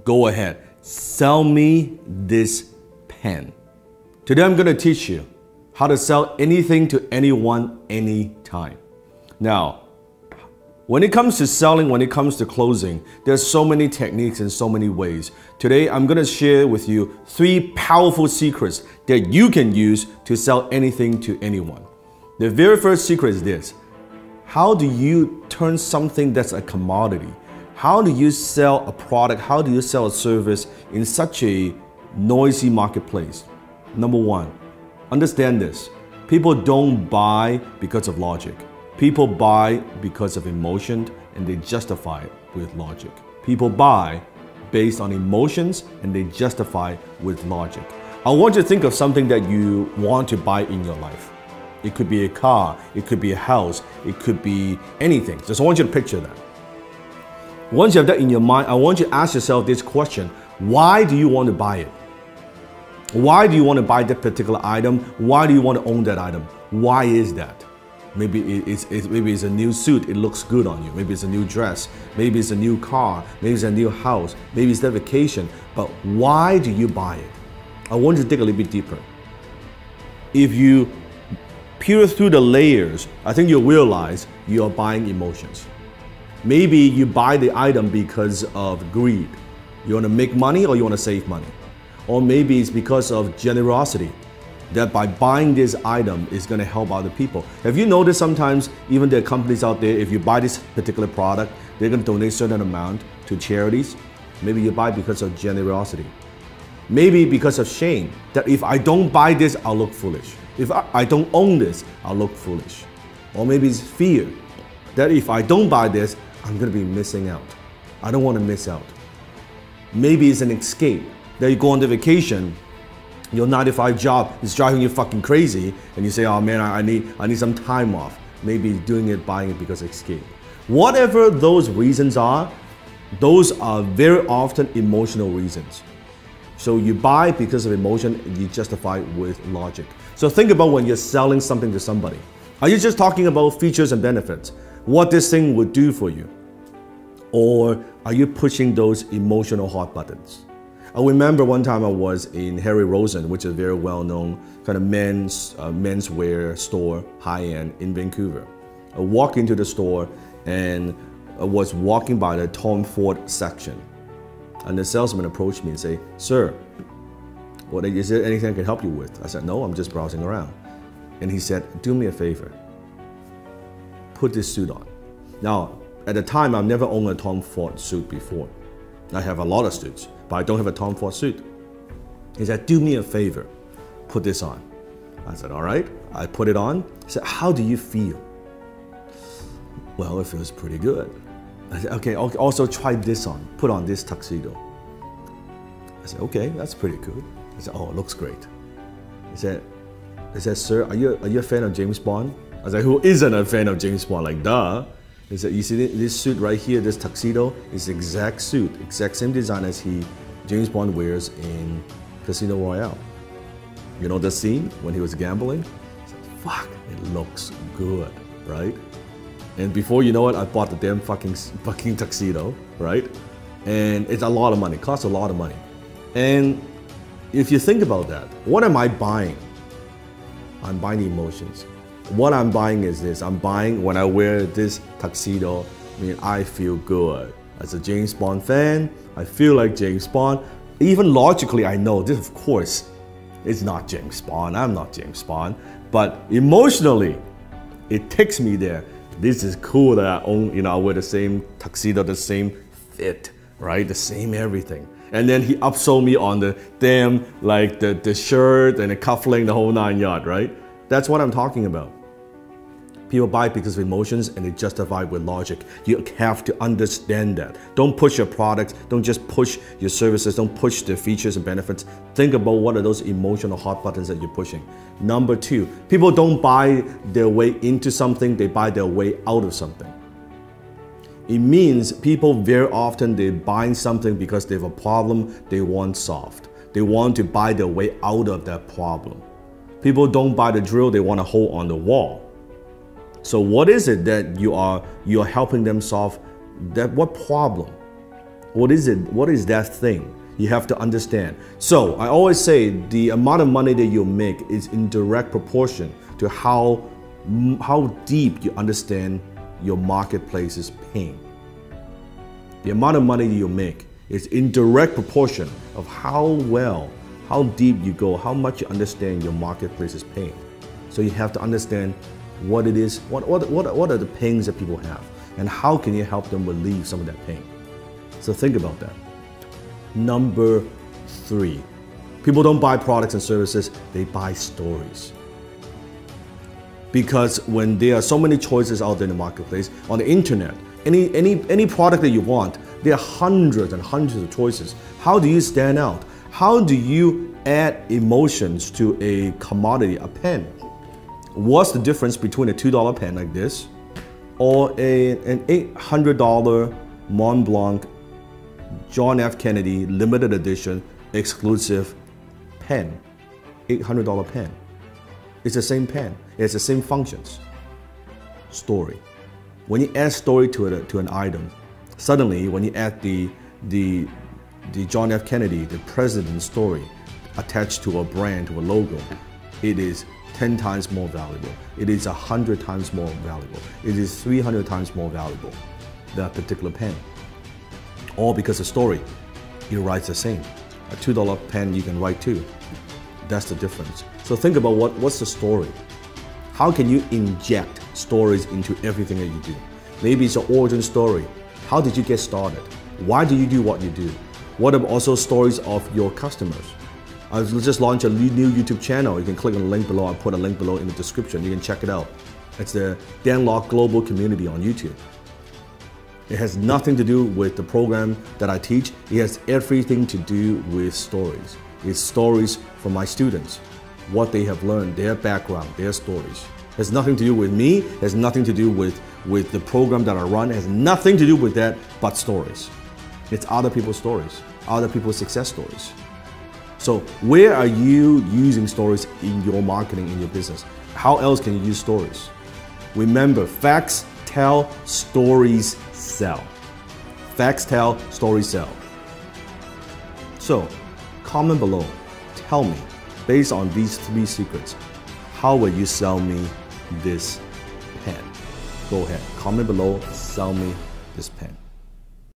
go ahead, sell me this pen. Today I'm going to teach you how to sell anything to anyone, anytime. Now, when it comes to selling, when it comes to closing, there's so many techniques and so many ways. Today, I'm going to share with you 3 powerful secrets that you can use to sell anything to anyone. The very first secret is this. How do you turn something that's a commodity? How do you sell a product? How do you sell a service in such a noisy marketplace? Number 1, understand this. People don't buy because of logic. People buy because of emotion and they justify it with logic. People buy based on emotions and they justify with logic. I want you to think of something that you want to buy in your life. It could be a car, it could be a house, it could be anything. Just I want you to picture that. Once you have that in your mind, I want you to ask yourself this question. Why do you want to buy it? Why do you want to buy that particular item? Why do you want to own that item? Why is that? Maybe it's a new suit, it looks good on you. Maybe it's a new dress. Maybe it's a new car. Maybe it's a new house. Maybe it's that vacation. But why do you buy it? I want you to dig a little bit deeper. If you peer through the layers, I think you'll realize you're buying emotions. Maybe you buy the item because of greed. You want to make money or you want to save money. Or maybe it's because of generosity, that by buying this item is going to help other people. Have you noticed sometimes even there are companies out there, if you buy this particular product, they're going to donate a certain amount to charities? Maybe you buy because of generosity. Maybe because of shame, that if I don't buy this, I'll look foolish. If I don't own this, I'll look foolish. Or maybe it's fear, that if I don't buy this, I'm going to be missing out. I don't want to miss out. Maybe it's an escape, that you go on the vacation, your 9-to-5 job is driving you fucking crazy, and you say, oh man, I need some time off. Maybe doing it, buying it because of escape. Whatever those reasons are, those are very often emotional reasons. So you buy because of emotion and you justify with logic. So think about when you're selling something to somebody. Are you just talking about features and benefits? What this thing would do for you? Or are you pushing those emotional hot buttons? I remember one time I was in Harry Rosen, which is a very well-known kind of menswear store, high-end in Vancouver. I walked into the store and I was walking by the Tom Ford section. And the salesman approached me and said, sir, is there anything I can help you with? I said, no, I'm just browsing around. And he said, do me a favor. Put this suit on. Now, at the time, I've never owned a Tom Ford suit before. I have a lot of suits, but I don't have a Tom Ford suit. He said, do me a favor, put this on. I said, all right. I put it on. He said, how do you feel? Well, it feels pretty good. I said, okay, also try this on. Put on this tuxedo. I said, okay, that's pretty good. He said, oh, it looks great. He said, sir, are you a fan of James Bond? I was like, who isn't a fan of James Bond? Like, duh. He said, you see this suit right here, this tuxedo, is the exact suit, exact same design as James Bond wears in Casino Royale. You know the scene when he was gambling? He said, fuck, it looks good, right? And before you know it, I bought the damn fucking tuxedo, right? And it's a lot of money, costs a lot of money. And if you think about that, what am I buying? I'm buying emotions. What I'm buying is this. I'm buying when I wear this tuxedo, I mean, I feel good. As a James Bond fan, I feel like James Bond. Even logically, I know this, of course, is not James Bond. I'm not James Bond. But emotionally, it takes me there. This is cool that I own, I wear the same tuxedo, the same fit, right? The same everything. And then he upsold me on the damn, like the shirt and the cufflink, the whole 9 yards, right? That's what I'm talking about. People buy because of emotions and they justify with logic. You have to understand that. Don't push your products, don't just push your services, don't push the features and benefits. Think about what are those emotional hot buttons that you're pushing. Number 2, people don't buy their way into something, they buy their way out of something. It means people very often, they're buying something because they have a problem they want solved. They want to buy their way out of that problem. People don't buy the drill, they want to hold on the wall. So what is it that you are helping them solve? What problem? What is it? What is that thing? You have to understand. So I always say the amount of money that you make is in direct proportion to how deep you understand your marketplace's pain. The amount of money you make is in direct proportion of how deep you go, how much you understand your marketplace's pain. So you have to understand what it is, what are the pains that people have, and how can you help them relieve some of that pain. So think about that. Number 3, people don't buy products and services, they buy stories. Because when there are so many choices out there in the marketplace, on the internet, any product that you want, there are hundreds and hundreds of choices. How do you stand out? How do you add emotions to a commodity, a pen? What's the difference between a $2 pen like this or an $800 Mont Blanc John F. Kennedy limited edition exclusive pen? $800 pen. It's the same pen. It has the same functions. Story. When you add story to an item, suddenly when you add the John F. Kennedy, the president's story attached to a brand, to a logo, it is 10 times more valuable. It is 100 times more valuable. It is 300 times more valuable, that particular pen. All because the story, it writes the same. A $2 pen you can write too. That's the difference. So think about what's the story? How can you inject stories into everything that you do? Maybe it's an origin story. How did you get started? Why do you do what you do? What about also stories of your customers? I just launched a new YouTube channel. You can click on the link below. I'll put a link below in the description. You can check it out. It's the Dan Lok Global Community on YouTube. It has nothing to do with the program that I teach. It has everything to do with stories. It's stories from my students, what they have learned, their background, their stories. It has nothing to do with me. It has nothing to do with the program that I run. It has nothing to do with that but stories. It's other people's stories, other people's success stories. So where are you using stories in your marketing, in your business? How else can you use stories? Remember, facts tell, stories sell. Facts tell, stories sell. So comment below, tell me, based on these 3 secrets, how will you sell me this pen? Go ahead, comment below, sell me this pen.